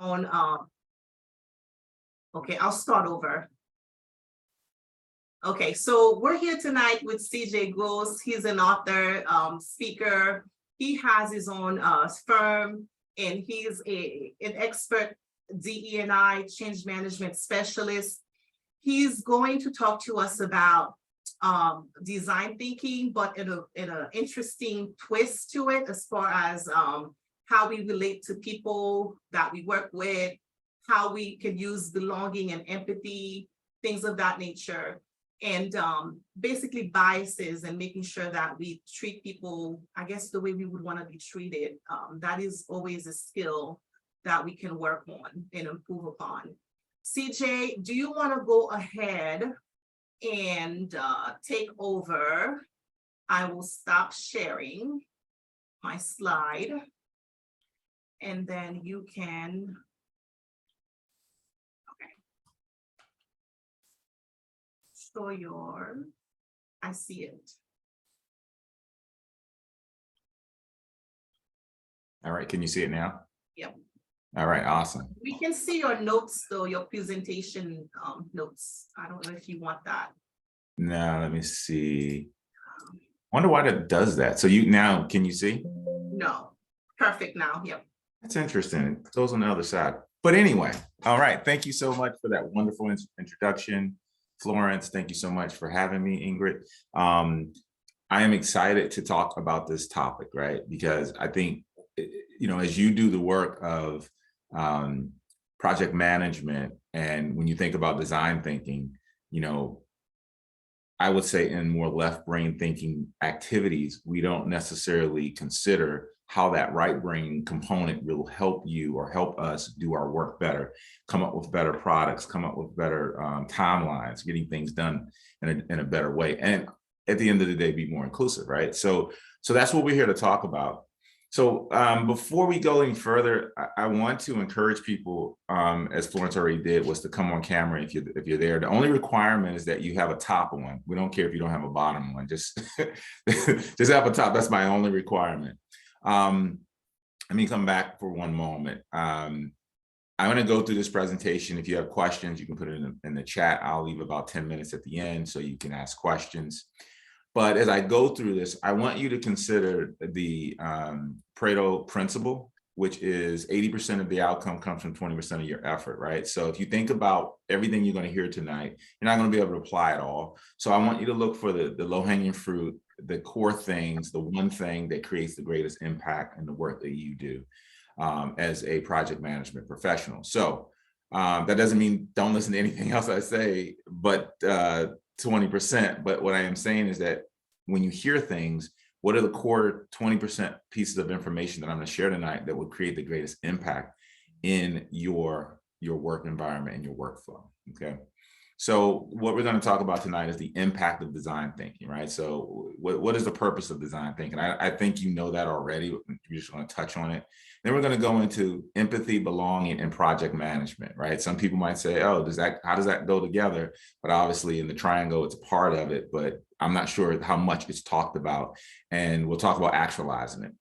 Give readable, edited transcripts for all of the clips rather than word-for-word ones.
on, okay, I'll start over. Okay, so we're here tonight with CJ Gross. He's an author, speaker. He has his own firm, and he's an expert DE&I change management specialist. He's going to talk to us about design thinking, but in an interesting twist to it, as far as how we relate to people that we work with, how we can use belonging and empathy, things of that nature. And basically biases and making sure that we treat people, I guess, the way we would want to be treated. That is always a skill that we can work on and improve upon. CJ, do you want to go ahead and take over? I will stop sharing my slide, and then you can. I see it. All right, can you see it now? Yep. All right, awesome. We can see your notes though, your presentation notes. I don't know if you want that. No, let me see. Wonder why that does that. So now, can you see? No, perfect now, yep. That's interesting, it goes on the other side. But anyway, all right, thank you so much for that wonderful introduction. Florence, thank you so much for having me, Ingrid. I am excited to talk about this topic, right? Because I think, as you do the work of project management, and when you think about design thinking, I would say in more left brain thinking activities, we don't necessarily consider how that right brain component will help you or help us do our work better, come up with better products, come up with better timelines, getting things done in a better way. And at the end of the day, be more inclusive, right? So that's what we're here to talk about. So before we go any further, I want to encourage people, as Florence already did, was to come on camera if you're there. The only requirement is that you have a top one. We don't care if you don't have a bottom one, just have a top. That's my only requirement. Let me come back for one moment. I'm going to go through this presentation. If you have questions, you can put it in the chat. I'll leave about 10 minutes at the end so you can ask questions. But as I go through this, I want you to consider the Pareto principle, which is 80% of the outcome comes from 20% of your effort, right? So if you think about everything you're going to hear tonight, you're not going to be able to apply it all. So I want you to look for the low-hanging fruit, the core things, the one thing that creates the greatest impact in the work that you do as a project management professional. So that doesn't mean don't listen to anything else I say, but 20%. But what I am saying is that when you hear things, what are the core 20% pieces of information that I'm going to share tonight that will create the greatest impact in your work environment and your workflow? Okay. So what we're going to talk about tonight is the impact of design thinking, right? So what is the purpose of design thinking? I think you know that already. We're just going to touch on it. Then we're going to go into empathy, belonging, and project management, right? Some people might say, oh, how does that go together? But obviously in the triangle, it's a part of it, but I'm not sure how much it's talked about. And we'll talk about actualizing it.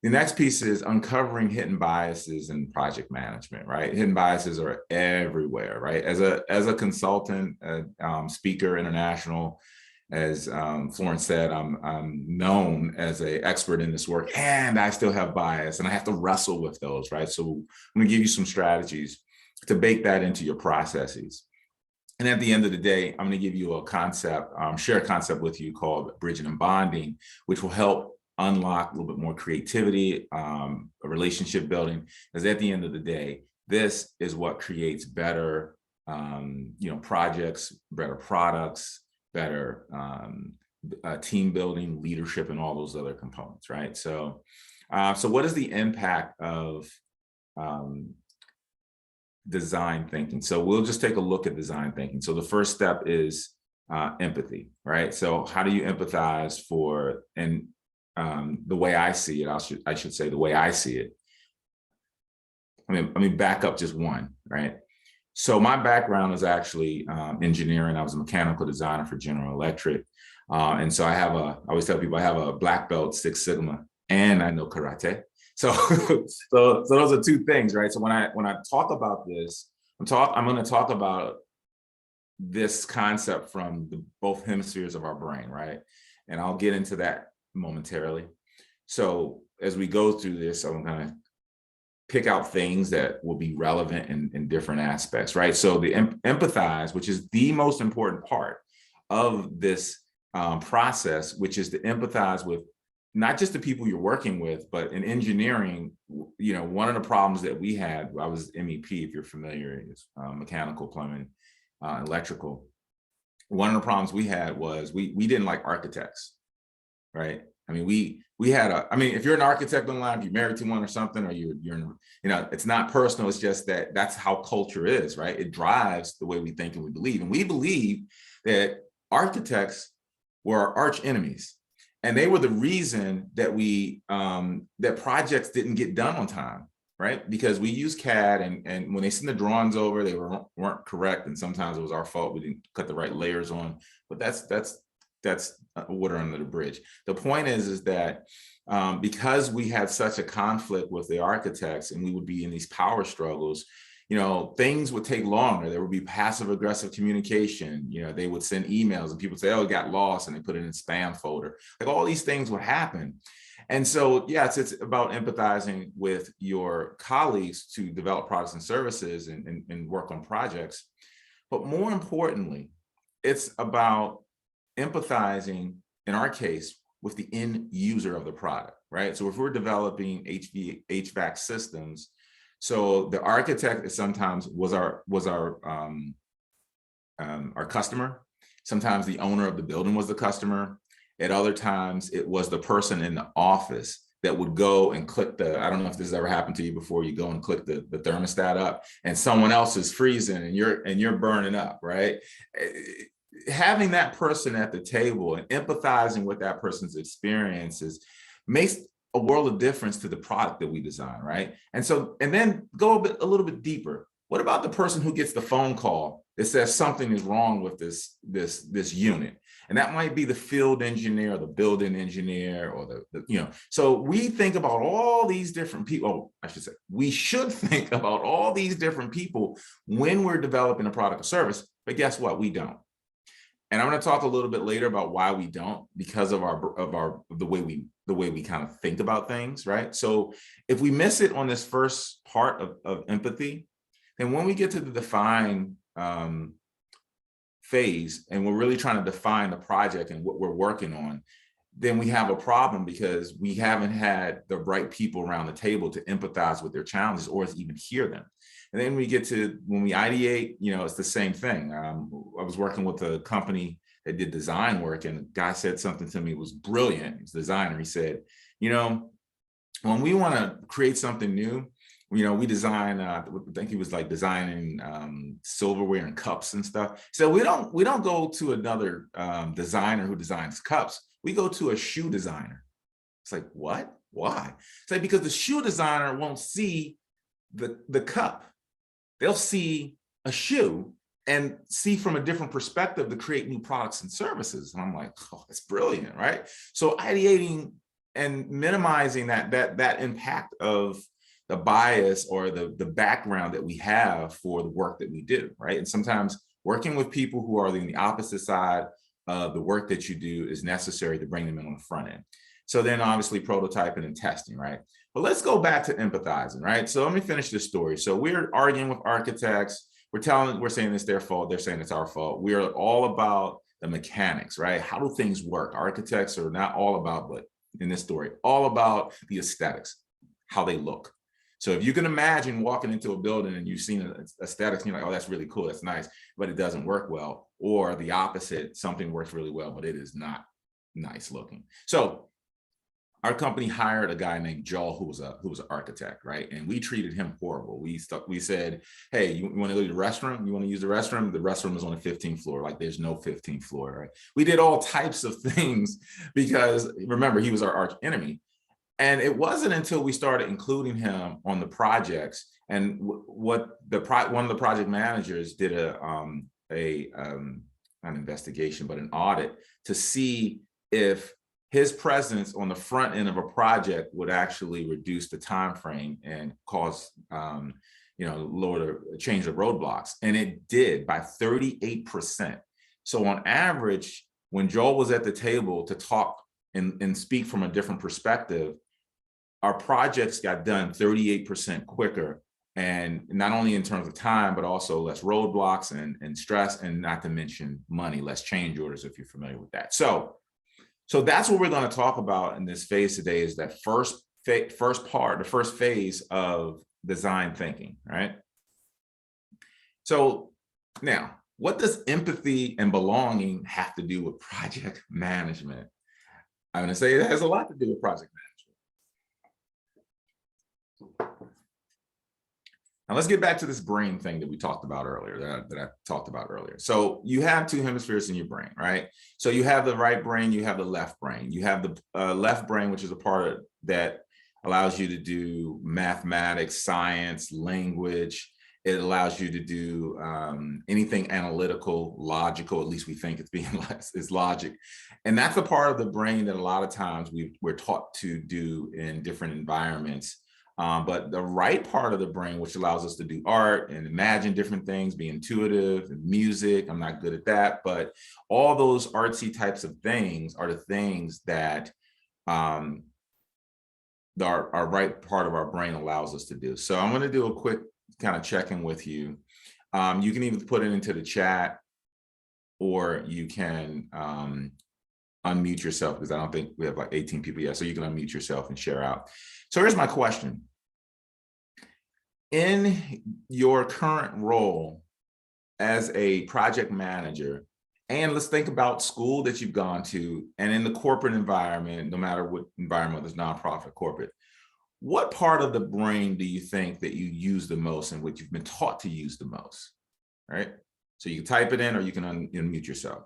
The next piece is uncovering hidden biases in project management, right? Hidden biases are everywhere, right? As a consultant, speaker, international, as Florence said, I'm known as an expert in this work, and I still have bias, and I have to wrestle with those, right? So I'm going to give you some strategies to bake that into your processes. And at the end of the day, I'm going to give you a concept, share a concept with you called bridging and bonding, which will help unlock a little bit more creativity, a relationship building, because at the end of the day, this is what creates better, projects, better products, better team building, leadership, and all those other components, right? So, what is the impact of design thinking? So we'll just take a look at design thinking. So the first step is empathy, right? So how do you empathize for, and the way I see it, I should say the way I see it. Let me back up just one, right? So my background is actually engineering. I was a mechanical designer for General Electric. And so I always tell people I have a black belt, Six Sigma, and I know karate. So, so those are two things, right? So when I talk about this, I'm going to talk about this concept from both hemispheres of our brain, right? And I'll get into that momentarily. So as we go through this, I'm going to pick out things that will be relevant in different aspects, right? So the empathize, which is the most important part of this process, which is to empathize with not just the people you're working with, but in engineering, you know, one of the problems that we had, I was MEP, if you're familiar, is mechanical, plumbing, electrical. One of the problems we had was we didn't like architects, right? I mean, we had I mean, if you're an architect online, if you're married to one or something, or you're in, you know, it's not personal. It's just that that's how culture is, right? It drives the way we think and we believe. And we believe that architects were our arch enemies. And they were the reason that that projects didn't get done on time, right? Because we use CAD, and when they send the drawings over, they weren't correct. And sometimes it was our fault. We didn't cut the right layers on, but that's water under the bridge. The point is that because we had such a conflict with the architects, and we would be in these power struggles, you know, things would take longer. There would be passive aggressive communication. You know, they would send emails and people would say, oh, it got lost, and they put it in a spam folder. Like all these things would happen. And so, yes, it's about empathizing with your colleagues to develop products and services and work on projects. But more importantly, it's about empathizing, in our case, with the end user of the product, right? So if we're developing HVAC systems, so the architect is sometimes was our customer. Sometimes the owner of the building was the customer. At other times, it was the person in the office that would go and click I don't know if this has ever happened to you before, you go and click the thermostat up and someone else is freezing and you're burning up, right? Having that person at the table and empathizing with that person's experiences makes a world of difference to the product that we design, right? And so, and then go a little bit deeper. What about the person who gets the phone call that says something is wrong with this unit? And that might be the field engineer or the building engineer or the you know. So we think about all these different people. Oh, I should say, we should think about all these different people when we're developing a product or service. But guess what? We don't. And I'm going to talk a little bit later about why we don't, because of the way we kind of think about things, right? So if we miss it on this first part of empathy, then when we get to the define phase and we're really trying to define the project and what we're working on, then we have a problem because we haven't had the right people around the table to empathize with their challenges or even hear them. And then we get to when we ideate, you know, it's the same thing. I was working with a company that did design work, and a guy said something to me, it was brilliant. He's a designer. He said, you know, when we want to create something new, you know, we design, I think he was like designing silverware and cups and stuff. So we don't go to another designer who designs cups. We go to a shoe designer. It's like, what? Why? It's like, because the shoe designer won't see the cup. They'll see a shoe and see from a different perspective to create new products and services. And I'm like, oh, that's brilliant, right? So ideating and minimizing that impact of the bias or the background that we have for the work that we do, right? And sometimes working with people who are on the opposite side of the work that you do is necessary to bring them in on the front end. So then obviously prototyping and testing, right? But let's go back to empathizing, right? So let me finish this story. So we're arguing with architects. We're saying it's their fault. They're saying it's our fault. We're all about the mechanics, right? How do things work? Architects are not all about, but in this story, all about the aesthetics, how they look. So if you can imagine walking into a building and you've seen aesthetics, and you're like, oh, that's really cool, that's nice, but it doesn't work well. Or the opposite, something works really well, but it is not nice looking. So our company hired a guy named Joel, who was an architect, right? And we treated him horrible. We said, hey, you want to go to the restroom? You want to use the restroom? The restroom is on the 15th floor. Like there's no 15th floor, right? We did all types of things because remember, he was our arch enemy. And it wasn't until we started including him on the projects, and one of the project managers did not an investigation, but an audit to see if his presence on the front end of a project would actually reduce the time frame and cause change the roadblocks. And it did by 38%. So on average, when Joel was at the table to talk and speak from a different perspective, our projects got done 38% quicker. And not only in terms of time, but also less roadblocks and stress, and not to mention money, less change orders, if you're familiar with that. So that's what we're going to talk about in this phase today, is that first part, the first phase of design thinking, right? So now, what does empathy and belonging have to do with project management? I'm going to say it has a lot to do with project management. Now let's get back to this brain thing that we talked about earlier, that I talked about earlier. So you have two hemispheres in your brain, right? So you have the right brain, you have the left brain. You have the left brain, which is a part that allows you to do mathematics, science, language. It allows you to do anything analytical, logical, at least we think it's logic. And that's the part of the brain that a lot of times we're taught to do in different environments. But the right part of the brain, which allows us to do art and imagine different things, be intuitive, and music, I'm not good at that, but all those artsy types of things are the things that our right part of our brain allows us to do. So I'm going to do a quick kind of check-in with you. You can either put it into the chat, or you can unmute yourself, because I don't think we have like 18 people yet. So you can unmute yourself and share out. So here's my question. In your current role as a project manager, and let's think about school that you've gone to, and in the corporate environment, no matter what environment, there's nonprofit, corporate, what part of the brain do you think that you use the most and what you've been taught to use the most, right? So you can type it in, or you can unmute yourself.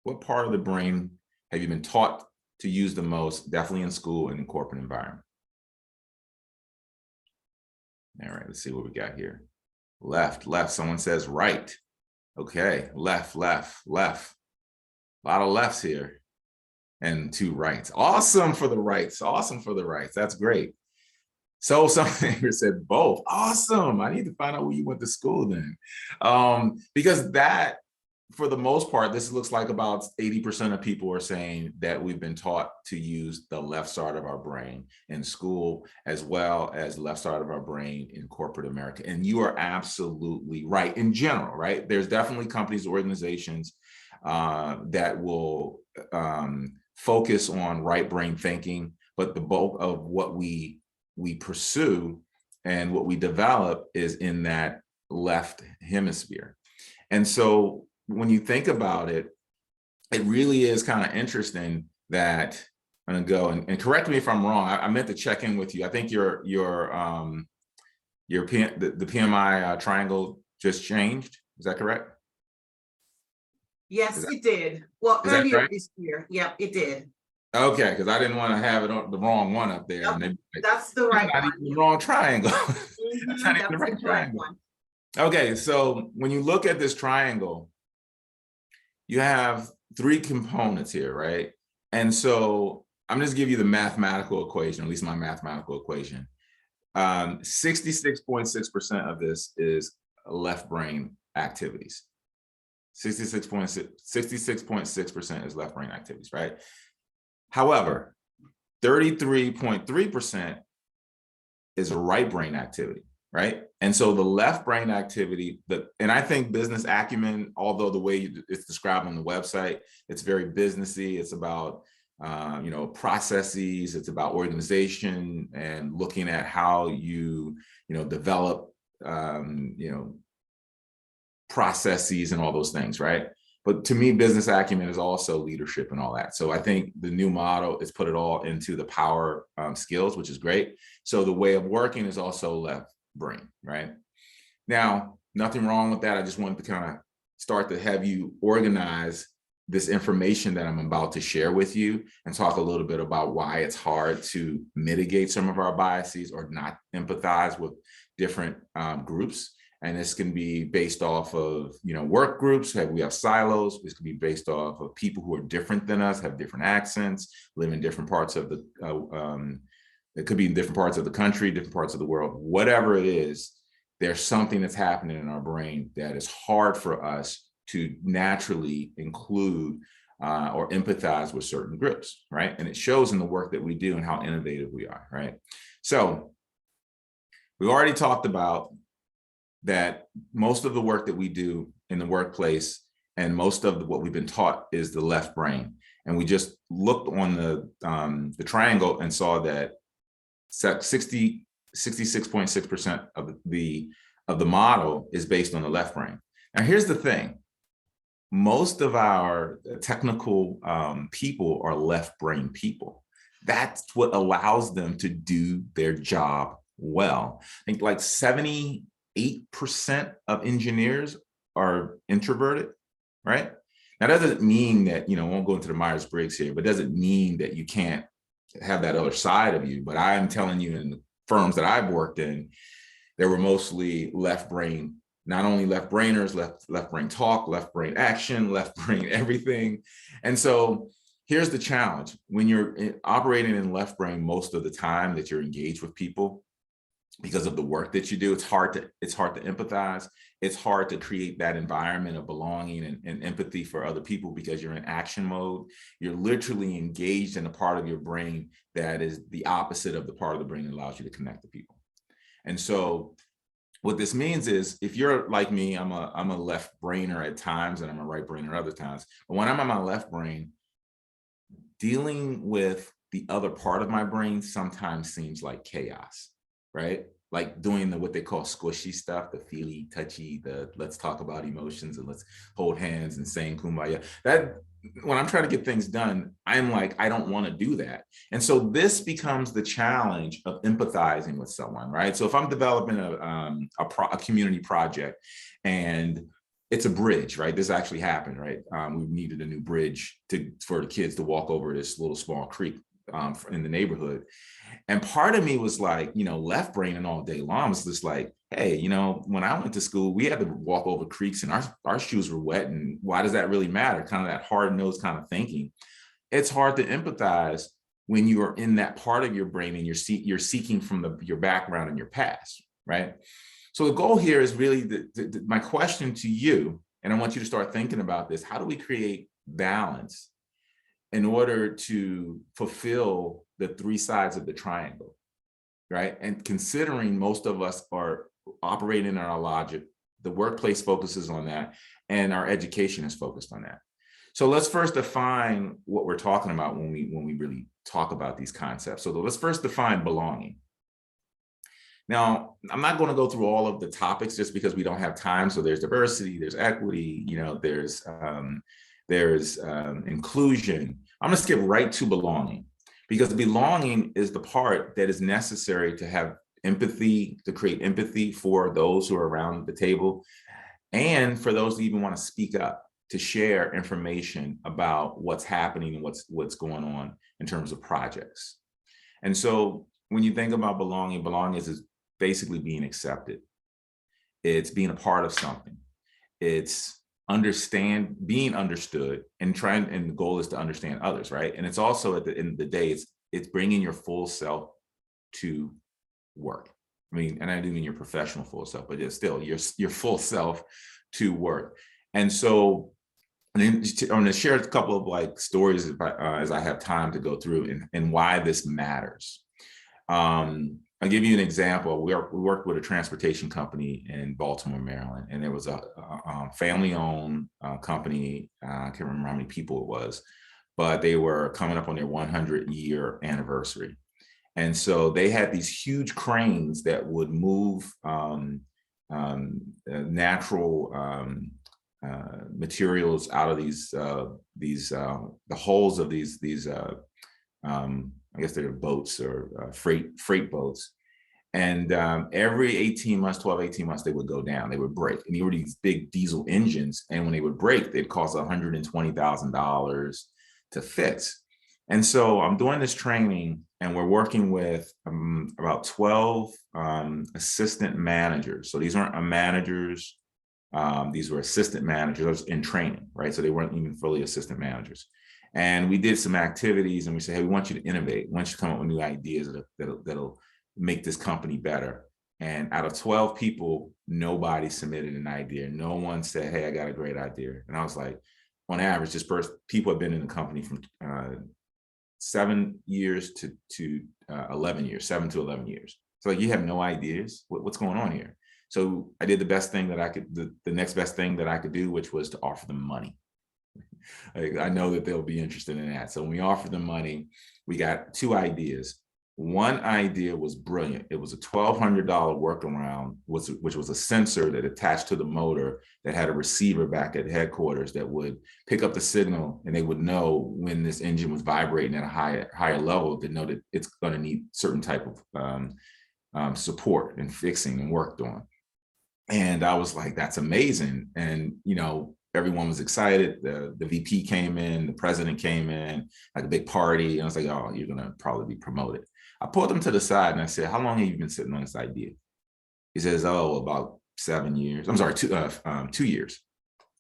What part of the brain have you been taught to use the most, definitely in school and in corporate environment? All right, let's see what we got here. Left, someone says right. Okay, left. A lot of lefts here and two rights. Awesome for the rights, that's great. So something here said both. Awesome, I need to find out where you went to school then. Because that, for the most part, this looks like about 80% of people are saying that we've been taught to use the left side of our brain in school, as well as the left side of our brain in corporate America. And you are absolutely right in general, right? There's definitely companies, organizations that will focus on right brain thinking, but the bulk of what we pursue and what we develop is in that left hemisphere. And so when you think about it, it really is kind of interesting that I'm going to go and correct me if I'm wrong. I meant to check in with you. I think the PMI triangle just changed. Is that correct? Yes, it did. Well, earlier this year. Yep, it did. Okay, because I didn't want to have it on the wrong one up there. Yep, that's the right one. The wrong triangle. That's not even the right triangle. Okay, so when you look at this triangle, you have three components here, right? And so I'm just give you the mathematical equation, at least my mathematical equation. 66.6% of this is left brain activities. 66.6% is left brain activities, right? However, 33.3% is right brain activity, right? And so the left brain activity, and I think business acumen, although the way it's described on the website, it's very businessy. It's about processes. It's about organization and looking at how you develop processes and all those things, right? But to me, business acumen is also leadership and all that. So I think the new model is put it all into the power skills, which is great. So the way of working is also left brain, right? Now, nothing wrong with that. I just wanted to kind of start to have you organize this information that I'm about to share with you and talk a little bit about why it's hard to mitigate some of our biases or not empathize with different groups. And this can be based off of, work groups. We have silos. This can be based off of people who are different than us, have different accents, live in different parts of the, it could be in different parts of the country, different parts of the world. Whatever it is, there's something that's happening in our brain that is hard for us to naturally include or empathize with certain groups, right? And it shows in the work that we do and how innovative we are, right? So we already talked about that most of the work that we do in the workplace and most of what we've been taught is the left brain. And we just looked on the triangle and saw that 66.6% of the model is based on the left brain. Now, here's the thing. Most of our technical people are left brain people. That's what allows them to do their job well. I think like 78% of engineers are introverted, right? Now, that doesn't mean that, I won't go into the Myers-Briggs here, but it doesn't mean that you can't have that other side of you. But I'm telling you, in the firms that I've worked in, there were mostly left brain, not only left brainers, left brain talk, left brain action, left brain everything. And so here's the challenge. When you're operating in left brain most of the time that you're engaged with people, because of the work that you do, it's hard to empathize. It's hard to create that environment of belonging and empathy for other people because you're in action mode. You're literally engaged in a part of your brain that is the opposite of the part of the brain that allows you to connect to people. And so what this means is, if you're like me, I'm a left brainer at times and I'm a right brainer other times. But when I'm on my left brain, dealing with the other part of my brain sometimes seems like chaos, right? Like doing what they call squishy stuff, the feely, touchy, the let's talk about emotions and let's hold hands and saying kumbaya. That, when I'm trying to get things done, I'm like, I don't want to do that. And so this becomes the challenge of empathizing with someone, right? So if I'm developing a community project and it's a bridge, right? This actually happened, right? We needed a new bridge for the kids to walk over this little small creek in the neighborhood. And part of me was like, left braining all day long. Was just like, hey, when I went to school, we had to walk over creeks and our shoes were wet. And why does that really matter? Kind of that hard-nosed kind of thinking. It's hard to empathize when you are in that part of your brain and you're seeking from your background and your past, right? So the goal here is really my question to you, and I want you to start thinking about this. How do we create balance in order to fulfill the three sides of the triangle, right? And considering most of us are operating in our logic, the workplace focuses on that, and our education is focused on that. So let's first define what we're talking about when we really talk about these concepts. So let's first define belonging. Now, I'm not going to go through all of the topics just because we don't have time. So there's diversity, there's equity, there's inclusion. I'm going to skip right to belonging, because belonging is the part that is necessary to have empathy, to create empathy for those who are around the table, and for those who even want to speak up, to share information about what's happening and what's going on in terms of projects. And so when you think about belonging is basically being accepted. It's being a part of something. It's being understood, and the goal is to understand others, right? And it's also, at the end of the day, it's bringing your full self to work. I mean, and I do mean your professional full self, but it's still your full self to work. And so I'm going to share a couple of stories as I have time to go through and why this matters. I'll give you an example. We worked with a transportation company in Baltimore, Maryland, and there was a family-owned company. I can't remember how many people it was, but they were coming up on their 100-year anniversary. And so they had these huge cranes that would move natural materials out of the hulls of these I guess they're boats or freight boats. And every 18 months, 18 months, they would go down, they would break. And they were these big diesel engines. And when they would break, they'd cost $120,000 to fix. And so I'm doing this training, And we're working with about 12 assistant managers. So these aren't managers. These were assistant managers in training, right? So they weren't even fully assistant managers. And we did some activities and we said, hey, we want you to innovate. We want you to come up with new ideas that'll make this company better. And out of 12 people, nobody submitted an idea. No one said, hey, I got a great idea. And I was like, on average, people have been in the company from 7 years to 11 years, 7 to 11 years. So like, you have no ideas. What's going on here? So I did the best thing that I could, the next best thing that I could do, which was to offer them money. I know that they'll be interested in that. So when we offered them money, we got 2 ideas. One idea was brilliant. It was a $1,200 workaround, which was a sensor that attached to the motor that had a receiver back at headquarters that would pick up the signal, and they would know when this engine was vibrating at a higher level to know that it's going to need certain type of support and fixing and worked on. And I was like, that's amazing. And, everyone was excited. The VP came in, the president came in, like a big party. And I was like, oh, you're going to probably be promoted. I pulled him to the side and I said, how long have you been sitting on this idea? He says, oh, about 7 years. I'm sorry, 2 years.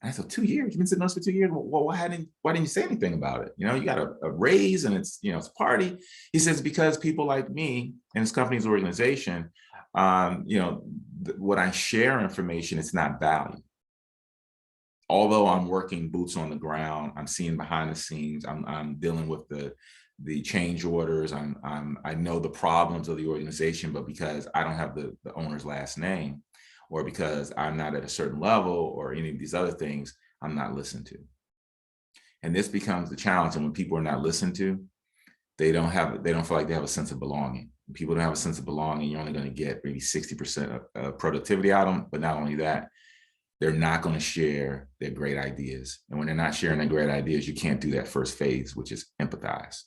And I said, 2 years? You've been sitting on this for 2 years? Well, why didn't you say anything about it? You got a raise and it's a party. He says, because people like me and his company's organization, what I share information, it's not value. Although I'm working boots on the ground, I'm seeing behind the scenes, I'm dealing with the change orders, I know the problems of the organization, but because I don't have the owner's last name, or because I'm not at a certain level or any of these other things, I'm not listened to. And this becomes the challenge. And when people are not listened to, they don't feel like they have a sense of belonging. When people don't have a sense of belonging, you're only going to get maybe 60% of productivity out of them. But not only that, they're not going to share their great ideas. And when they're not sharing their great ideas, you can't do that first phase, which is empathize.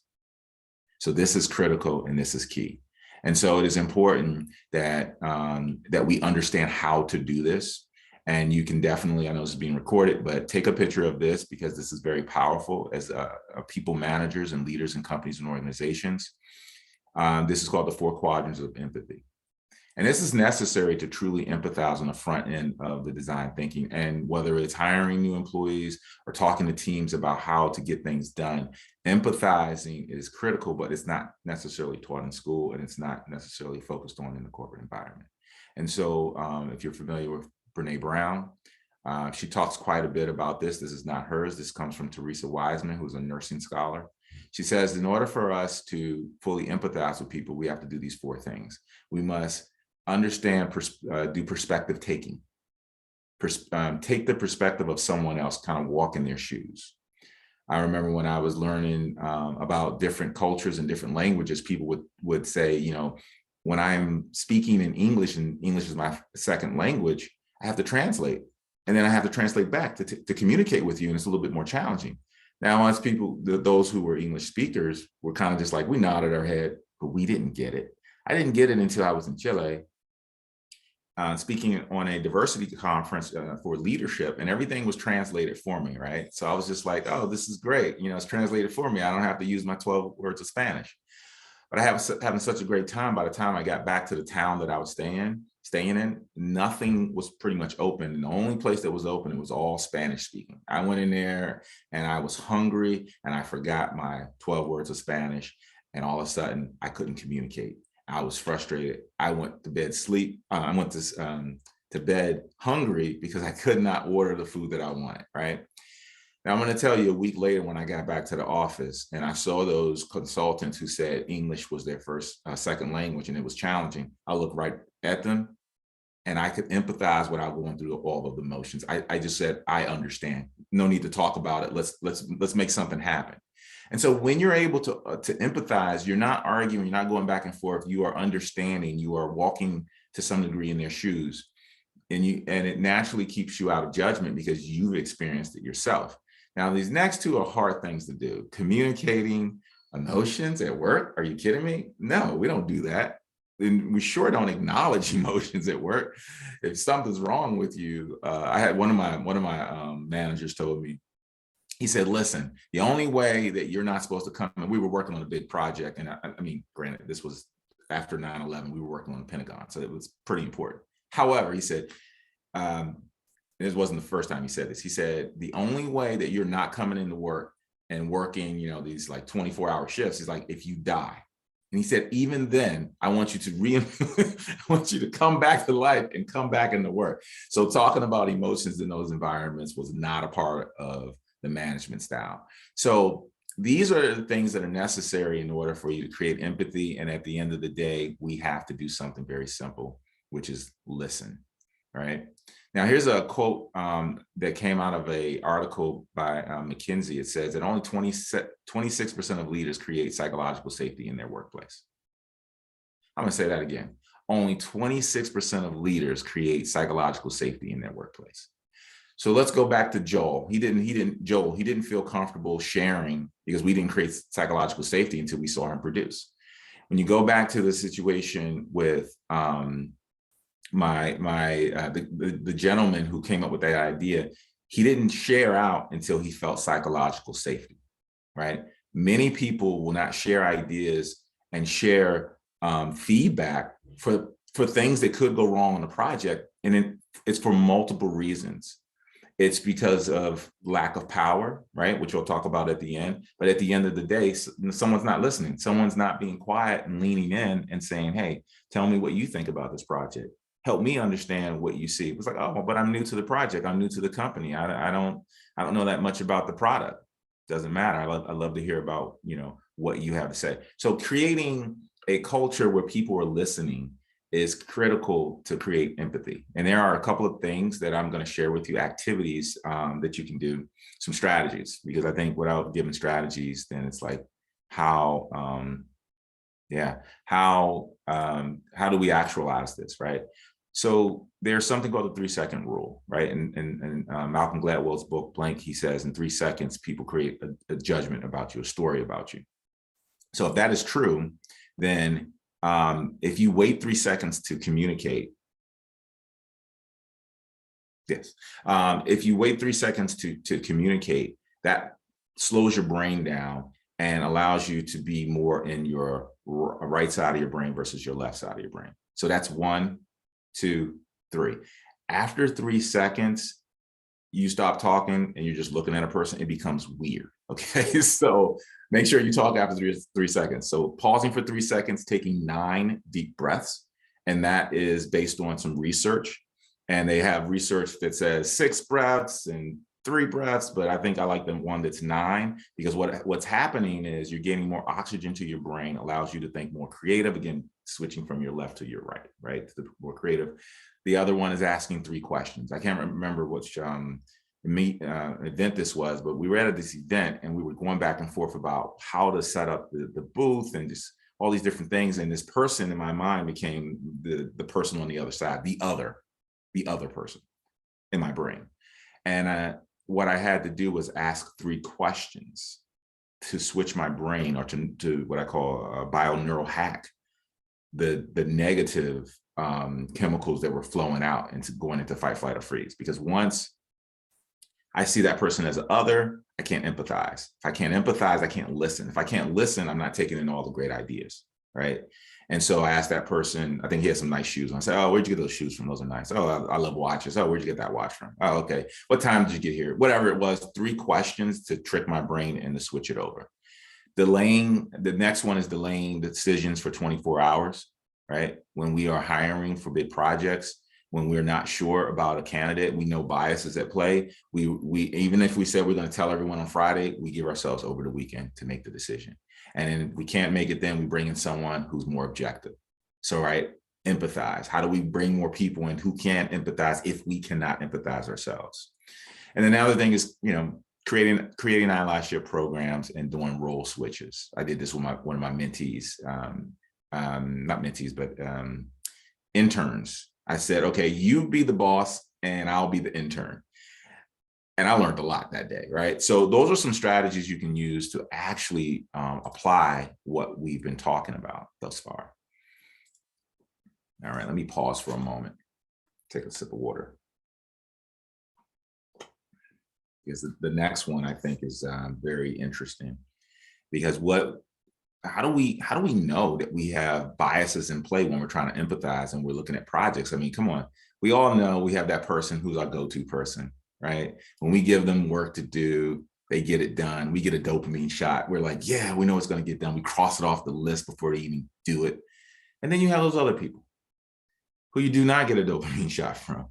So this is critical and this is key. And so it is important that we understand how to do this. And you can definitely, I know this is being recorded, but take a picture of this because this is very powerful as people managers and leaders in companies and organizations. This is called the 4 quadrants of empathy. And this is necessary to truly empathize on the front end of the design thinking. And whether it's hiring new employees or talking to teams about how to get things done, empathizing is critical, but it's not necessarily taught in school and it's not necessarily focused on in the corporate environment. And so if you're familiar with Brene Brown, she talks quite a bit about this. This is not hers. This comes from Teresa Wiseman, who's a nursing scholar. She says, in order for us to fully empathize with people, we have to do these 4 things. We must understand, do perspective taking. Take the perspective of someone else, kind of walk in their shoes. I remember when I was learning about different cultures and different languages, people would say, when I'm speaking in English, and English is my second language, I have to translate. And then I have to translate back to communicate with you, and it's a little bit more challenging. Now, once those who were English speakers were kind of just like, we nodded our head, but we didn't get it. I didn't get it until I was in Chile, speaking on a diversity conference for leadership, and everything was translated for me, right? So I was just like, oh, this is great. It's translated for me. I don't have to use my 12 words of Spanish. But I was having such a great time. By the time I got back to the town that I was staying in, nothing was pretty much open. And the only place that was open, it was all Spanish speaking. I went in there and I was hungry and I forgot my 12 words of Spanish. And all of a sudden I couldn't communicate. I was frustrated. I went to bed to bed hungry because I could not order the food that I wanted, right? Now I'm going to tell you, a week later when I got back to the office and I saw those consultants who said English was their second language and it was challenging, I looked right at them and I could empathize without going through all of the motions. I just said, I understand. No need to talk about it. Let's make something happen. And so when you're able to empathize, you're not arguing, you're not going back and forth, you are understanding, you are walking to some degree in their shoes. And it naturally keeps you out of judgment because you've experienced it yourself. Now, these next 2 are hard things to do. Communicating emotions at work. Are you kidding me? No, we don't do that. And we sure don't acknowledge emotions at work. If something's wrong with you, I had one of my managers told me, he said, listen, the only way that you're not supposed to come, and we were working on a big project. And I mean, granted, this was after 9/11, we were working on the Pentagon. So it was pretty important. However, he said, this wasn't the first time he said this. He said, the only way that you're not coming into work and working, you know, these like 24-hour shifts is like if you die. And he said, even then, I want you to I want you to come back to life and come back into work. So talking about emotions in those environments was not a part of the management style. So these are the things that are necessary in order for you to create empathy. And at the end of the day, we have to do something very simple, which is listen, right? Now, here's a quote that came out of an article by McKinsey. It says that only 26% of leaders create psychological safety in their workplace. I'm going to say that again. Only 26% of leaders create psychological safety in their workplace. So let's go back to Joel. He didn't feel comfortable sharing because we didn't create psychological safety until we saw him produce. When you go back to the situation with the gentleman who came up with that idea, he didn't share out until he felt psychological safety, right? Many people will not share ideas and share feedback for things that could go wrong on the project. And it's for multiple reasons. It's because of lack of power, right? Which we'll talk about at the end. But at the end of the day, someone's not listening. Someone's not being quiet and leaning in and saying, hey, tell me what you think about this project. Help me understand what you see. It was like, oh, but I'm new to the project. I'm new to the company. I don't know that much about the product. Doesn't matter. I love to hear about, you know, what you have to say. So creating a culture where people are listening is critical to create empathy. And there are a couple of things that I'm going to share with you, activities that you can do, some strategies, because I think without giving strategies, then it's like, how do we actualize this, right? So there's something called the 3-second rule, right? And Malcolm Gladwell's book, Blank, he says in 3 seconds, people create a judgment about you, a story about you. So if that is true, then if you wait 3 seconds to communicate, if you wait 3 seconds to communicate, that slows your brain down and allows you to be more in your right side of your brain versus your left side of your brain. So that's 1, 2, 3. After 3 seconds, you stop talking and you're just looking at a person, it becomes weird. Okay, so make sure you talk after 3 seconds. So pausing for 3 seconds, taking 9 deep breaths. And that is based on some research. And they have research that says 6 breaths and 3 breaths, but I think I like the one that's 9, because what's happening is you're getting more oxygen to your brain, allows you to think more creative, again, switching from your left to your right, to the more creative. The other one is asking 3 questions. I can't remember which event this was, but we were at this event and we were going back and forth about how to set up the booth and just all these different things. And this person in my mind became the person on the other side, the other person in my brain. And what I had to do was ask 3 questions to switch my brain, or to what I call a bio-neural hack, the negative chemicals that were flowing out into going into fight, flight, or freeze. Because once I see that person as other, I can't empathize. If I can't empathize, I can't listen. If I can't listen, I'm not taking in all the great ideas, right? And so I asked that person, I think he had some nice shoes on. I said, oh, where'd you get those shoes from? Those are nice. Oh, I love watches. Oh, where'd you get that watch from? Oh, okay. What time did you get here? Whatever it was, 3 questions to trick my brain and to switch it over. The next one is delaying decisions for 24 hours, right? When we are hiring for big projects, when we're not sure about a candidate, we know biases at play. We even if we said we're going to tell everyone on Friday, we give ourselves over the weekend to make the decision. And then we can't make it, then we bring in someone who's more objective. So, right, empathize. How do we bring more people in who can empathize if we cannot empathize ourselves? And then the other thing is, you know, creating our last year programs and doing role switches. I did this with one of my mentees, not mentees, but interns. I said, okay, you be the boss and I'll be the intern. And I learned a lot that day, right? So those are some strategies you can use to actually apply what we've been talking about thus far. All right, let me pause for a moment. Take a sip of water. Because the next one I think is very interesting, because how do we know that we have biases in play when we're trying to empathize and we're looking at projects? I mean, come on, we all know we have that person who's our go-to person, right? When we give them work to do, they get it done. We get a dopamine shot. We're like, yeah, we know it's going to get done. We cross it off the list before they even do it. And then you have those other people who you do not get a dopamine shot from,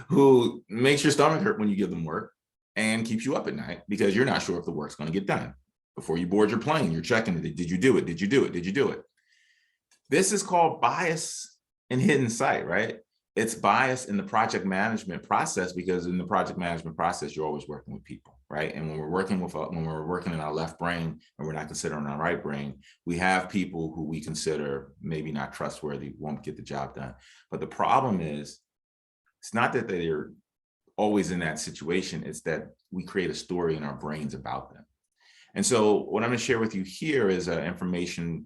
who makes your stomach hurt when you give them work and keeps you up at night because you're not sure if the work's going to get done. Before you board your plane, you're checking it. Did you do it? Did you do it? Did you do it? This is called bias in hidden sight, right? It's bias in the project management process, because in the project management process, you're always working with people, right? And when we're working in our left brain and we're not considering our right brain, we have people who we consider maybe not trustworthy, won't get the job done. But the problem is, it's not that they're always in that situation, it's that we create a story in our brains about them. And so what I'm going to share with you here is information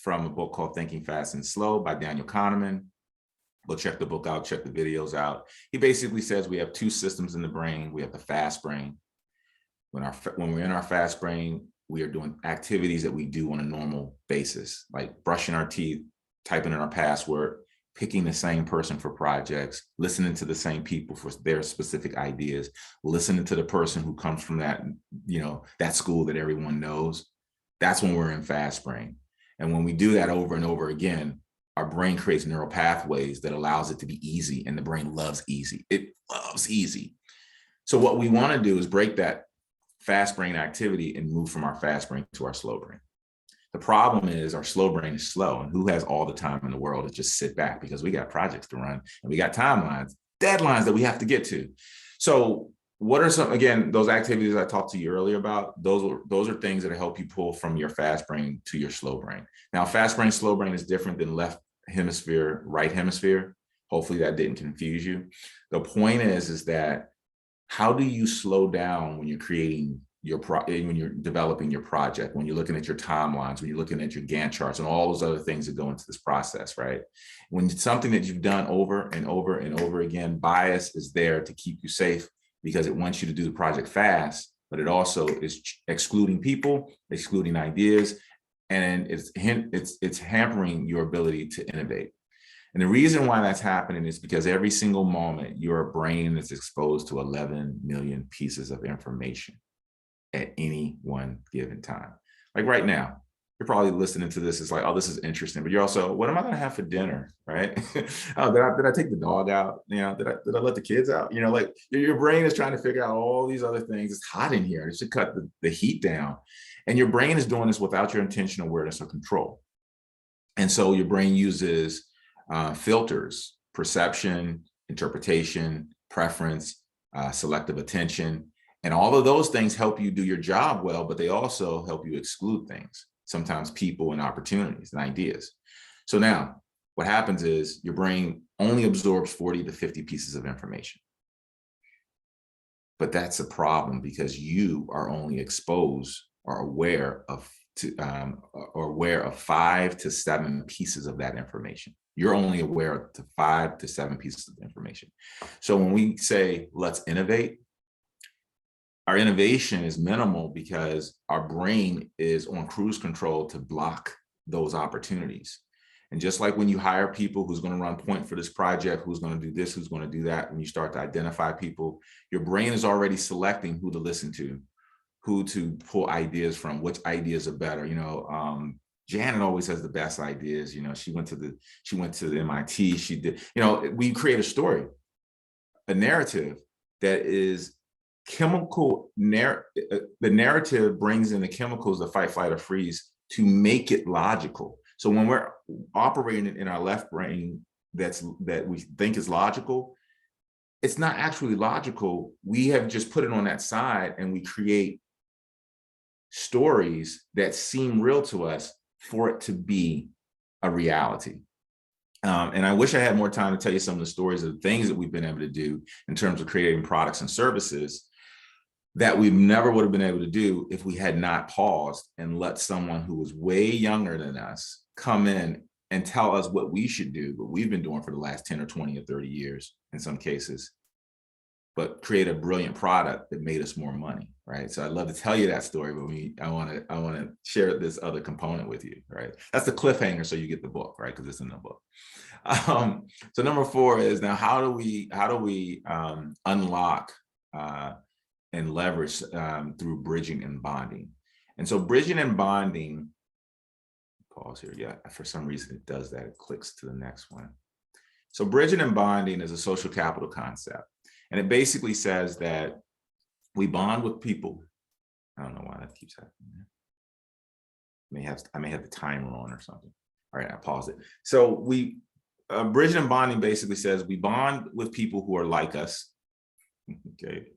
from a book called Thinking Fast and Slow by Daniel Kahneman. Go check the book out, check the videos out. He basically says we have two systems in the brain. We have the fast brain. When we're in our fast brain, we are doing activities that we do on a normal basis, like brushing our teeth, typing in our password, picking the same person for projects, listening to the same people for their specific ideas, listening to the person who comes from that, that school that everyone knows. That's when we're in fast brain. And when we do that over and over again, our brain creates neural pathways that allows it to be easy, and the brain loves easy. It loves easy. So what we want to do is break that fast brain activity and move from our fast brain to our slow brain. The problem is our slow brain is slow, and who has all the time in the world to just sit back, because we got projects to run and we got timelines, deadlines that we have to get to. So what are some, again, those activities I talked to you earlier about? Those are things that help you pull from your fast brain to your slow brain. Now, fast brain, slow brain is different than left hemisphere, right hemisphere. Hopefully that didn't confuse you. The point is that how do you slow down when you're creating when you're developing your project, when you're looking at your timelines, when you're looking at your Gantt charts and all those other things that go into this process, right? When it's something that you've done over and over and over again, bias is there to keep you safe, because it wants you to do the project fast, but it also is excluding people, excluding ideas, and it's hampering your ability to innovate. And the reason why that's happening is because every single moment your brain is exposed to 11 million pieces of information at any one given time. Like right now, you're probably listening to this. It's like, oh, this is interesting. But you're also, what am I going to have for dinner, right? Oh, did I take the dog out? Did I let the kids out? Like your brain is trying to figure out all these other things. It's hot in here. It should cut the heat down. And your brain is doing this without your intentional awareness or control. And so your brain uses filters, perception, interpretation, preference, selective attention. And all of those things help you do your job well, but they also help you exclude things, sometimes people and opportunities and ideas. So now what happens is your brain only absorbs 40 to 50 pieces of information. But that's a problem, because you are only exposed or aware of 5 to 7 pieces of that information. You're only aware of 5 to 7 pieces of information. So when we say, let's innovate, our innovation is minimal because our brain is on cruise control to block those opportunities. And just like when you hire people who's going to run point for this project, who's going to do this, who's going to do that, when you start to identify people, your brain is already selecting who to listen to, who to pull ideas from, which ideas are better. Janet always has the best ideas. She went to the MIT. She did, we create a story, a narrative that is chemical. The narrative brings in the chemicals, the fight, flight, or freeze, to make it logical. So when we're operating in our left brain that we think is logical, it's not actually logical. We have just put it on that side, and we create stories that seem real to us for it to be a reality. And I wish I had more time to tell you some of the stories of the things that we've been able to do in terms of creating products and services that we never would have been able to do if we had not paused and let someone who was way younger than us come in and tell us what we should do, what we've been doing for the last 10 or 20 or 30 years in some cases, but create a brilliant product that made us more money, right? So I'd love to tell you that story, but I want to share this other component with you, right? That's the cliffhanger, so you get the book, right? Because it's in the book. So number 4 is, now how do we unlock and leverage through bridging and bonding? And so bridging and bonding, pause here. Yeah, for some reason it does that. It clicks to the next one. So bridging and bonding is a social capital concept. And it basically says that we bond with people. I don't know why that keeps happening. I may have the timer on or something. All right, I pause it. So bridging and bonding basically says we bond with people who are like us. Okay.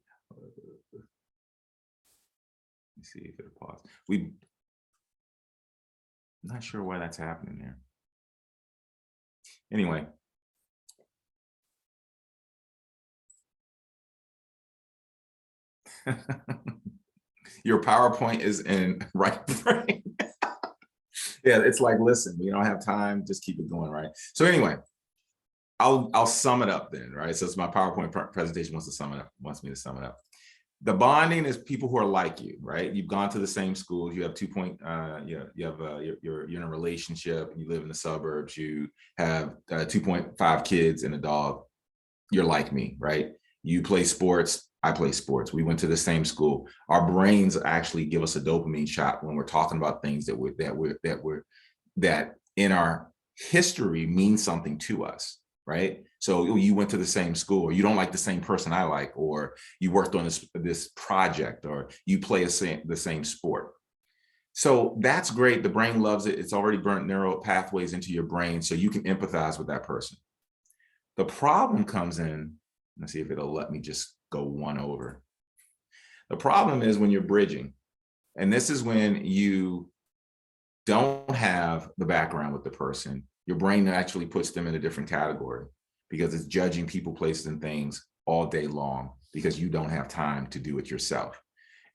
Let me see if it'll pause. I'm not sure why that's happening there. Anyway. Your PowerPoint is in right brain. Yeah, it's like, listen, we don't have time, just keep it going, right? So anyway, I'll sum it up then, right? So it's my PowerPoint presentation wants me to sum it up. The bonding is people who are like you, right? You've gone to the same schools. You have you're in a relationship. You live in the suburbs. You have 2.5 kids and a dog. You're like me, right? You play sports. I play sports. We went to the same school. Our brains actually give us a dopamine shot when we're talking about things that in our history mean something to us, right? So you went to the same school, or you don't like the same person I like, or you worked on this project, or you play the same sport. So that's great. The brain loves it. It's already burnt neural pathways into your brain, so you can empathize with that person. The problem comes in, let's see if it'll let me just go one over. The problem is when you're bridging, and this is when you don't have the background with the person, your brain actually puts them in a different category because it's judging people, places, and things all day long because you don't have time to do it yourself.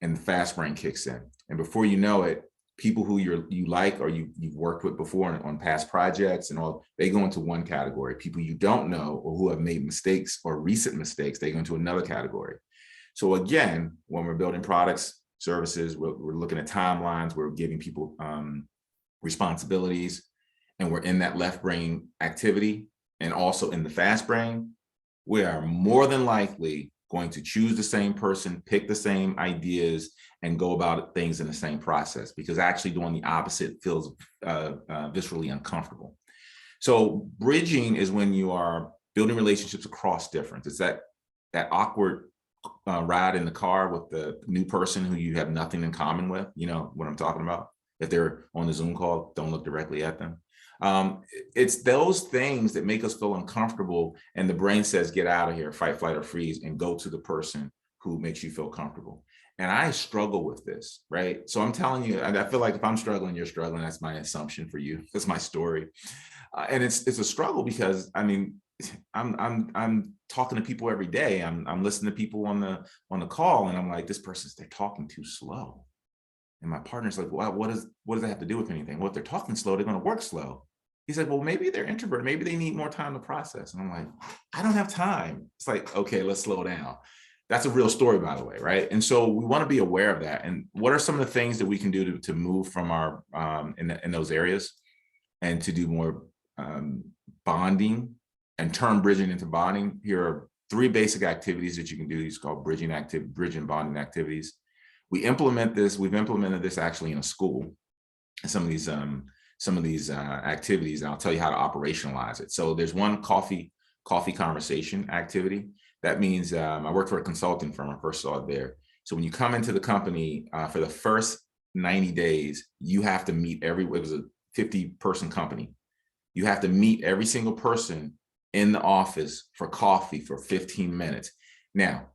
And the fast brain kicks in. And before you know it, people who you like or you've worked with before on past projects and all, they go into one category. People you don't know or who have made mistakes or recent mistakes, they go into another category. So again, when we're building products, services, we're looking at timelines, we're giving people responsibilities, and we're in that left brain activity and also in the fast brain, we are more than likely going to choose the same person, pick the same ideas, and go about things in the same process, because actually doing the opposite feels viscerally uncomfortable. So bridging is when you are building relationships across difference. It's that awkward ride in the car with the new person who you have nothing in common with. You know what I'm talking about? If they're on the Zoom call, don't look directly at them. It's those things that make us feel uncomfortable, and the brain says, get out of here, fight, flight, or freeze, and go to the person who makes you feel comfortable. And I struggle with this, right? So I'm telling you, I feel like if I'm struggling, you're struggling. That's my assumption for you. That's my story. And it's a struggle because, I mean, I'm talking to people every day. I'm listening to people on the call, and I'm like, they're talking too slow. And my partner's like, well, what does that have to do with anything? Well, if they're talking slow, they're going to work slow. He said, well, maybe they're introverted. Maybe they need more time to process. And I'm like, I don't have time. It's like, okay, let's slow down. That's a real story, by the way, right? And so we want to be aware of that. And what are some of the things that we can do to move from our in those areas and to do more bonding and turn bridging into bonding? Here are 3 basic activities that you can do. These are called bridge and bonding activities. We've implemented this actually in a school. Some of these activities, and I'll tell you how to operationalize it. So there's one coffee conversation activity. That means I worked for a consulting firm. I first saw it there. So when you come into the company for the first 90 days, you have to meet it was a 50-person company. You have to meet every single person in the office for coffee for 15 minutes. Now,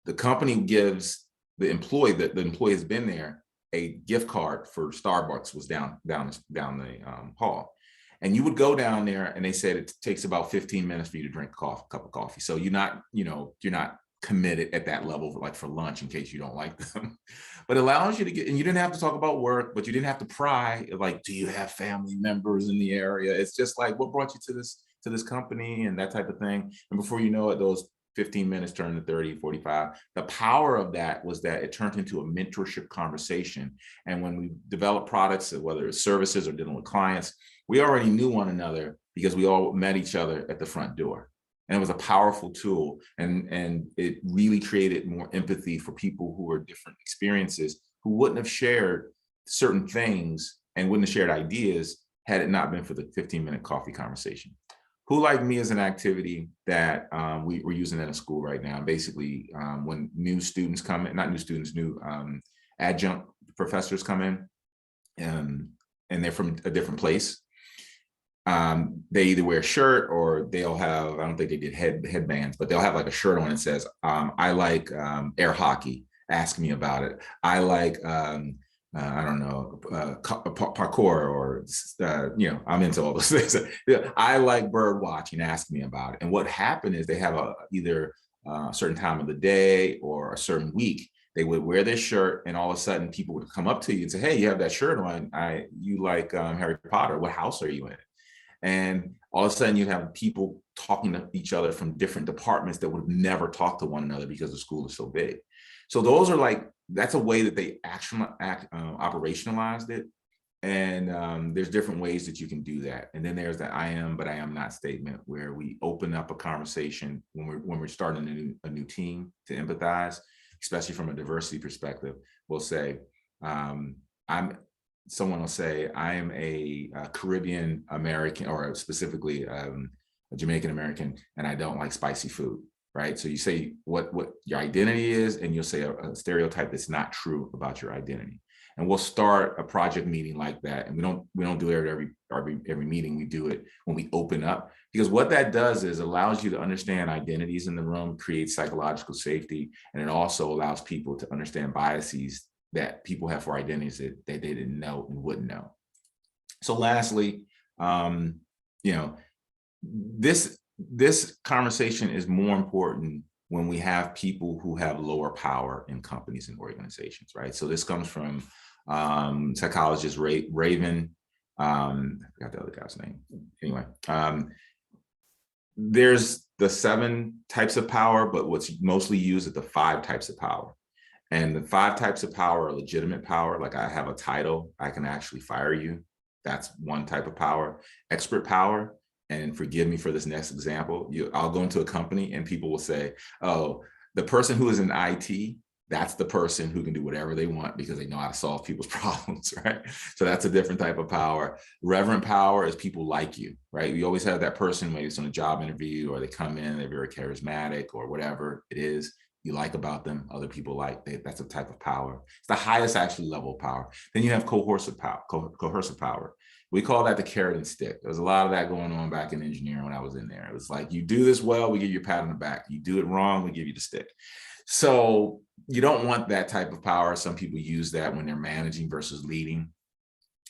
the company gives the employee has been there, a gift card for Starbucks was down the hall. And you would go down there, and they said it takes about 15 minutes for you to drink a cup of coffee. So you're not committed at that level like for lunch in case you don't like them. But it allows you to get, and you didn't have to talk about work, but you didn't have to pry like, do you have family members in the area? It's just like, what brought you to this company and that type of thing. And before you know it, those 15 minutes turned to 30, 45. The power of that was that it turned into a mentorship conversation. And when we developed products, whether it's services or dealing with clients, we already knew one another because we all met each other at the front door. And it was a powerful tool. And it really created more empathy for people who were different experiences, who wouldn't have shared certain things and wouldn't have shared ideas had it not been for the 15-minute coffee conversation. Who Like Me is an activity that we're using in a school right now. Basically, when new students come in, not new students, new adjunct professors come in, and they're from a different place, they either wear a shirt or they'll have, I don't think they did headbands, but they'll have like a shirt on that says, I like air hockey, ask me about it. I like, I don't know, parkour, or, I'm into all those things. I like bird watching, ask me about it. And what happened is they have either a certain time of the day or a certain week, they would wear their shirt, and all of a sudden people would come up to you and say, hey, you have that shirt on. You like Harry Potter. What house are you in? And all of a sudden you'd have people talking to each other from different departments that would have never talked to one another because the school is so big. So those are that's a way that they actually operationalized it. And there's different ways that you can do that. And then there's the I am, but I am not statement, where we open up a conversation when we're starting a new team to empathize, especially from a diversity perspective. We'll say, someone will say, I am a Caribbean American, or specifically a Jamaican American, and I don't like spicy food, right? So you say what your identity is, and you'll say a stereotype that's not true about your identity. And we'll start a project meeting like that. And we don't do it every meeting. We do it when we open up, because what that does is allows you to understand identities in the room, creates psychological safety, and it also allows people to understand biases that people have for identities that they didn't know and wouldn't know. So lastly, this conversation is more important when we have people who have lower power in companies and organizations, right? So this comes from psychologist Raven. I forgot the other guy's name. Anyway, there's the 7 types of power, but what's mostly used are the 5 types of power. And the 5 types of power are legitimate power. Like, I have a title, I can actually fire you. That's one type of power. Expert power, and forgive me for this next example, I'll go into a company and people will say, oh, the person who is in IT, that's the person who can do whatever they want because they know how to solve people's problems, right? So that's a different type of power. Reverent power is people like you, right? You always have that person, maybe it's on a job interview, or they come in, they're very charismatic, or whatever it is you like about them, other people like. That's a type of power. It's the highest actually level of power. Then you have coercive power. We call that the carrot and stick. There's a lot of that going on back in engineering when I was in there. It was like, you do this well, we give you a pat on the back. You do it wrong, we give you the stick. So you don't want that type of power. Some people use that when they're managing versus leading.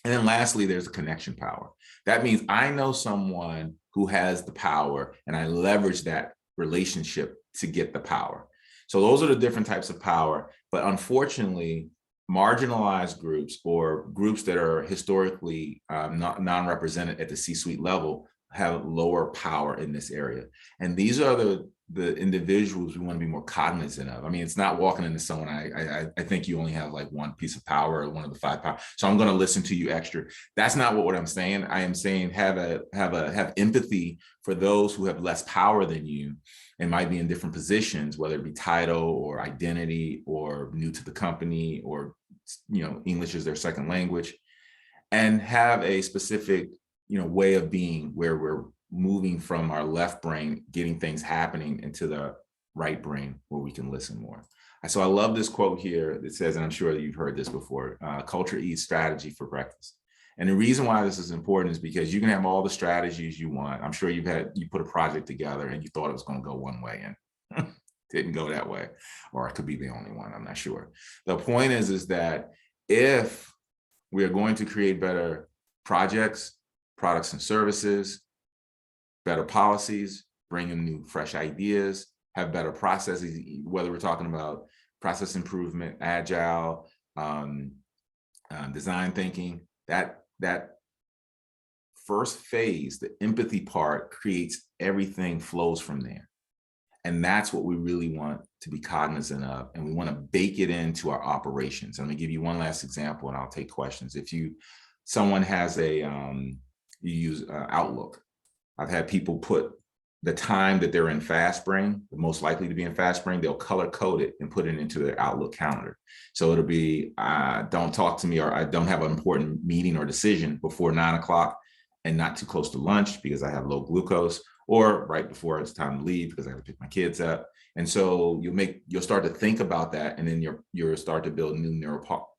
And then lastly, there's a connection power. That means I know someone who has the power and I leverage that relationship to get the power. So those are the different types of power. But unfortunately, marginalized groups, or groups that are historically non-represented at the C-suite level, have lower power in this area. And these are the individuals we want to be more cognizant of. I mean, it's not walking into someone, I think you only have like one piece of power, or one of the 5 power, so I'm going to listen to you extra. That's not what I'm saying. I am saying have empathy for those who have less power than you and might be in different positions, whether it be title or identity or new to the company, or English is their second language, and have a specific way of being where we're moving from our left brain, getting things happening, into the right brain where we can listen more. So I love this quote here that says, and I'm sure you've heard this before, culture eats strategy for breakfast. And the reason why this is important is because you can have all the strategies you want. I'm sure you put a project together and you thought it was going to go one way and didn't go that way, or it could be the only one, I'm not sure. The point is that if we are going to create better projects, products and services, better policies, bring in new fresh ideas, have better processes, whether we're talking about process improvement, agile, design thinking, that first phase, the empathy part, creates everything flows from there. And that's what we really want to be cognizant of. And we want to bake it into our operations. I'm going to give you one last example and I'll take questions. If someone has you use Outlook. I've had people put the time that they're in fast brain, the most likely to be in fast brain, they'll color code it and put it into their Outlook calendar. So it'll be, don't talk to me, or I don't have an important meeting or decision before 9 o'clock and not too close to lunch because I have low glucose, or right before it's time to leave because I have to pick my kids up. And so you'll start to think about that, and then you'll start to build new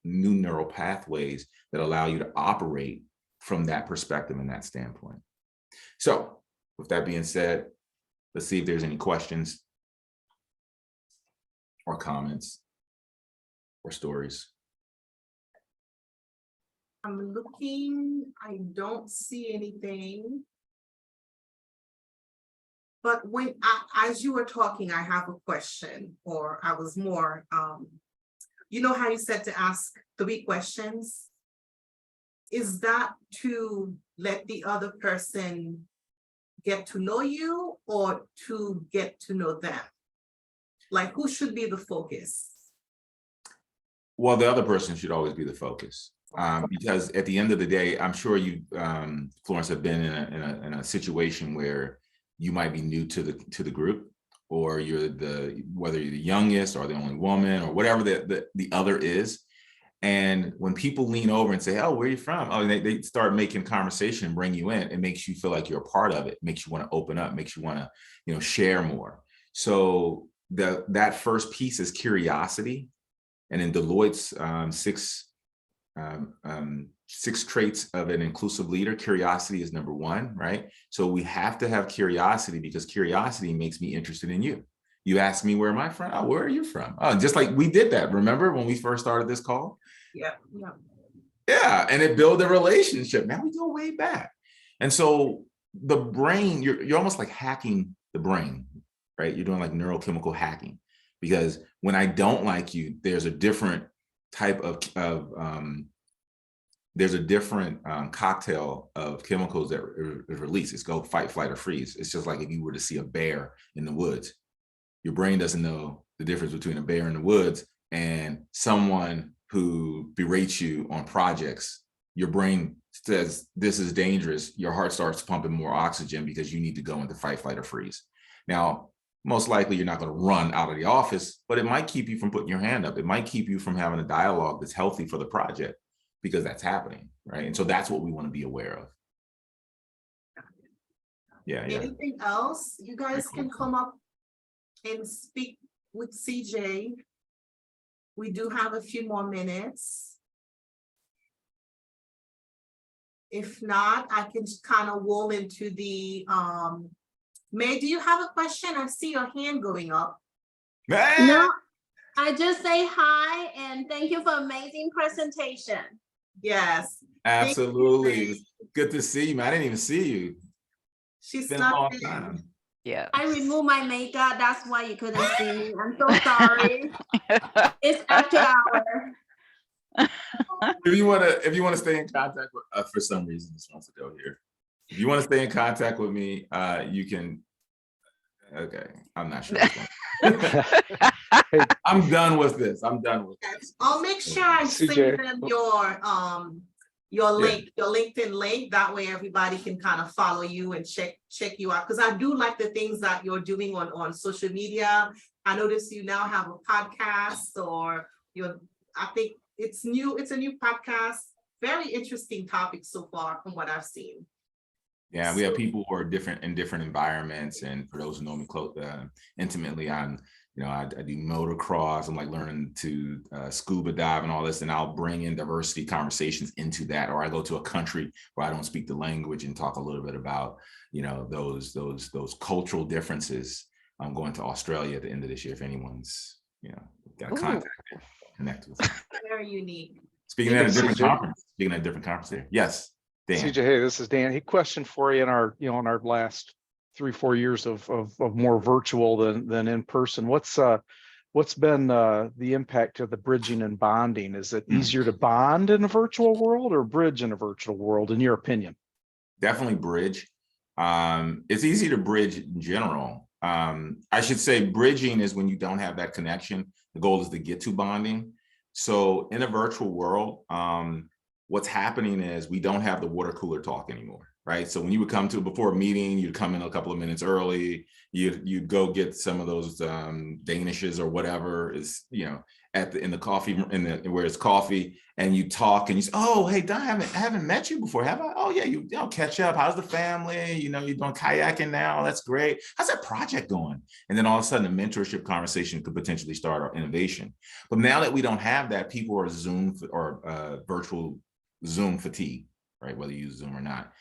neural pathways that allow you to operate from that perspective and that standpoint. So with that being said, let's see if there's any questions or comments or stories. I'm looking, I don't see anything. But as you were talking, I have a question, or I was more, you know how you said to ask 3 questions? Is that to let the other person get to know you or to get to know them? Like, who should be the focus? Well, the other person should always be the focus. Because at the end of the day, I'm sure you, Florence, have been in a situation where you might be new to the group, or whether you're the youngest or the only woman or whatever the other is. And when people lean over and say, "Oh, where are you from?" Oh, they start making conversation and bring you in. It makes you feel like you're a part of it. It makes you want to open up. Makes you want to, share more. So that first piece is curiosity. And in Deloitte's 6 traits of an inclusive leader, curiosity is number 1, right? So we have to have curiosity, because curiosity makes me interested in you. You ask me, where am I from? Oh, where are you from? Oh, just like we did that. Remember when we first started this call? Yeah. Yeah, and it built a relationship. Now we go way back. And so the brain, you're almost like hacking the brain, right? You're doing like neurochemical hacking, because when I don't like you, there's a different type of there's a different cocktail of chemicals that is released. It's go fight, flight, or freeze. It's just like if you were to see a bear in the woods. Your brain doesn't know the difference between a bear in the woods and someone who berates you on projects. Your brain says, this is dangerous. Your heart starts pumping more oxygen because you need to go into fight, flight, or freeze. Now, most likely you're not going to run out of the office, but it might keep you from putting your hand up. It might keep you from having a dialogue that's healthy for the project, because that's happening, right? And so that's what we want to be aware of. Yeah. Anything else? You guys can come up and speak with CJ. We do have a few more minutes. If not, I can kind of roll into the, May, do you have a question? I see your hand going up. No, I just say hi and thank you for amazing presentation. Yes. Absolutely. Good to see you, man. I didn't even see you. She's Been a long not time. Yeah. I removed my makeup. That's why you couldn't see me. I'm so sorry. It's after hour. If you want to stay in contact with, for some reason, this wants to go here. If you want to stay in contact with me, you can. Okay, I'm not sure. I'm done with this. I'll make sure I send them your link, your LinkedIn link. That way everybody can kind of follow you and check you out. Because I do like the things that you're doing on social media. I notice you now have a podcast, or I think it's new. It's a new podcast. Very interesting topic so far from what I've seen. Yeah, we have people who are in different environments, and for those who know me intimately, I do motocross. I'm like learning to scuba dive and all this, and I'll bring in diversity conversations into that. Or I go to a country where I don't speak the language and talk a little bit about those cultural differences. I'm going to Australia at the end of this year. If anyone's got a contact there, connect with them. Very unique. Speaking at a different conference there. Yes. Dan. CJ, hey, this is Dan. He questioned for you in our last 3-4 years of more virtual than in person. What's been the impact of the bridging and bonding? Is it easier to bond in a virtual world or bridge in a virtual world, in your opinion? Definitely bridge. It's easy to bridge in general. I should say bridging is when you don't have that connection. The goal is to get to bonding. So in a virtual world, what's happening is we don't have the water cooler talk anymore, right? So when you would come to before a meeting, you'd come in a couple of minutes early, you'd go get some of those Danishes or whatever is, in the coffee, where it's coffee, and you talk and you say, oh, hey, Don, I haven't met you before, have I? Oh yeah, you catch up. How's the family? You're doing kayaking now. That's great. How's that project going? And then all of a sudden, a mentorship conversation could potentially start our innovation. But now that we don't have that, people are Zoom or virtual Zoom fatigue, right? Whether you use Zoom or not.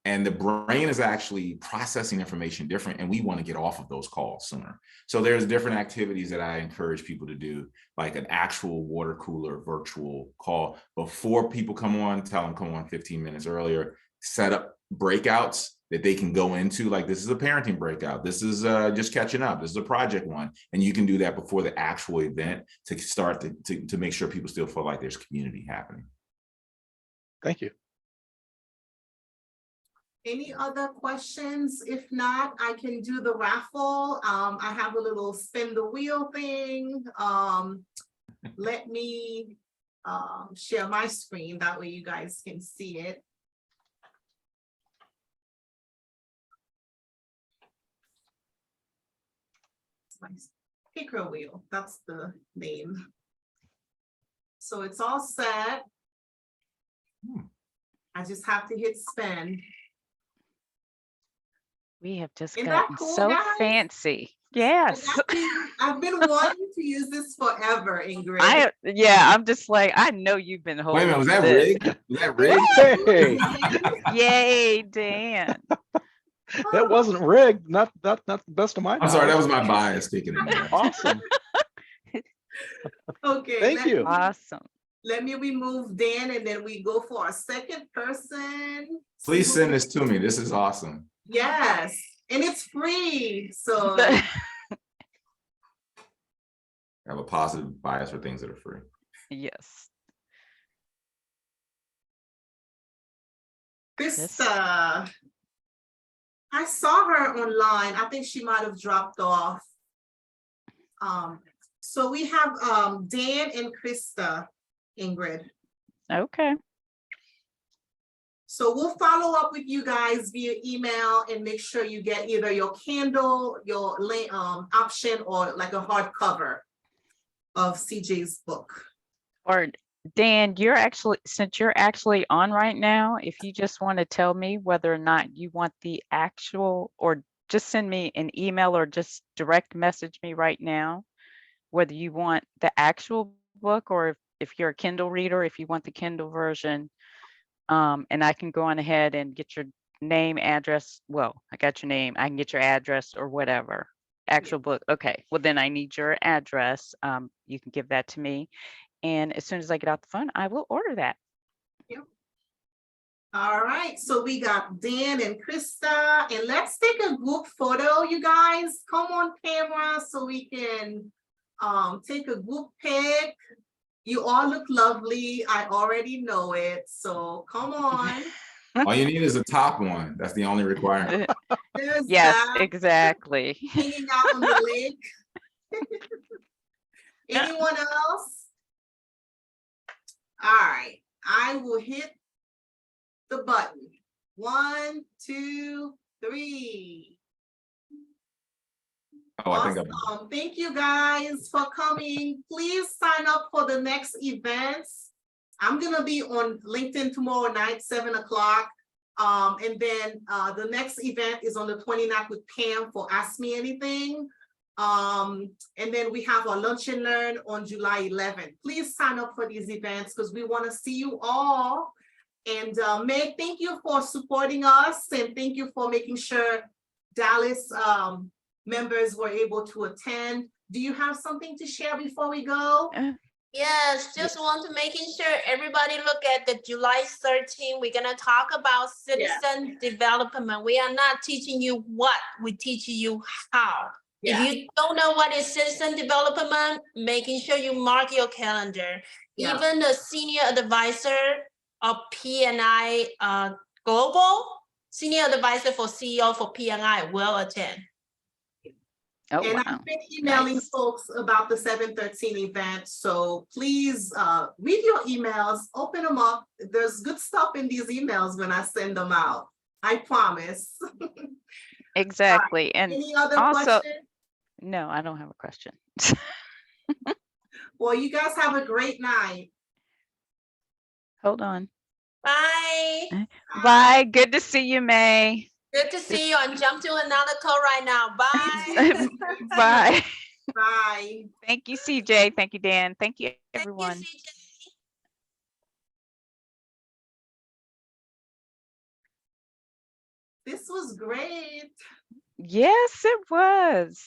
And the brain is actually processing information different, and we want to get off of those calls sooner. So there's different activities that I encourage people to do, like an actual water cooler virtual call. Before people come on, tell them come on 15 minutes earlier, set up breakouts that they can go into, like this is a parenting breakout, this is just catching up, this is a project one. And you can do that before the actual event to start to make sure people still feel like there's community happening. Thank you. Any other questions? If not, I can do the raffle. I have a little spin the wheel thing. Let me share my screen. That way you guys can see it. It's my speaker wheel. That's the name. So it's all set. I just have to hit spin. We have just Isn't that gotten cool, so guys? fancy. Yes. I've been wanting to use this forever, Ingrid. I'm just like, I know you've been Wait a holding minute, was that this. rigged? Was that rigged? Hey, Yay, Dan. that wasn't rigged. Not the best of my I'm sorry, that knowledge. was my bias kicking in there. Awesome. Okay. Thank you. Awesome. Let me remove Dan and then we go for a second person. Please send this to me. This is awesome. Yes, and it's free. So I have a positive bias for things that are free. Yes. Krista, I saw her online. I think she might have dropped off. So we have Dan and Krista, Ingrid. Okay. So we'll follow up with you guys via email and make sure you get either your Kindle, your option, or like a hardcover of CJ's book. Or Dan, since you're actually on right now, if you just want to tell me whether or not you want the actual, or just send me an email or just direct message me right now, whether you want the actual book or if you're a Kindle reader, if you want the Kindle version. And I can go on ahead and get your name, address. Well, I got your name. I can get your address or whatever. Actual book. Okay. Well, then I need your address. You can give that to me. And as soon as I get off the phone, I will order that. Yep. All right. So we got Dan and Krista. And let's take a group photo, you guys. Come on camera so we can take a group pic. You all look lovely. I already know it. So come on. All you need is a top one. That's the only requirement. There's Yes, that. exactly. Hanging out on the lake. Anyone else? All right. I will hit the button. 1, 2, 3. Oh, I think Awesome. Thank you guys for coming. Please sign up for the next events. I'm gonna be on LinkedIn tomorrow night, 7 o'clock. And then the next event is on the 29th with Pam for Ask Me Anything. And then we have our Lunch and Learn on July 11th. Please sign up for these events because we want to see you all. And Meg, thank you for supporting us, and thank you for making sure Dallas members were able to attend. Do you have something to share before we go? Yes, just want to making sure everybody look at the July 13th. We're gonna talk about citizen development. We are not teaching you what, we're teaching you how. If you don't know what is citizen development, making sure you mark your calendar. Yeah. Even the senior advisor of PMI Global, senior advisor for CEO for PMI will attend. Oh, And wow. I've been emailing Nice. folks about the 713 event, so please read your emails, open them up. There's good stuff in these emails when I send them out. I promise. Exactly. And Any other also, questions? no, I don't have a question. Well, you guys have a great night. Hold on. Bye. Bye. Good to see you, May. Good to see you. I'm jump to another call right now. Bye. Bye. Bye. Thank you, CJ. Thank you, Dan. Thank you, Thank you, everyone. CJ. This was great. Yes, it was.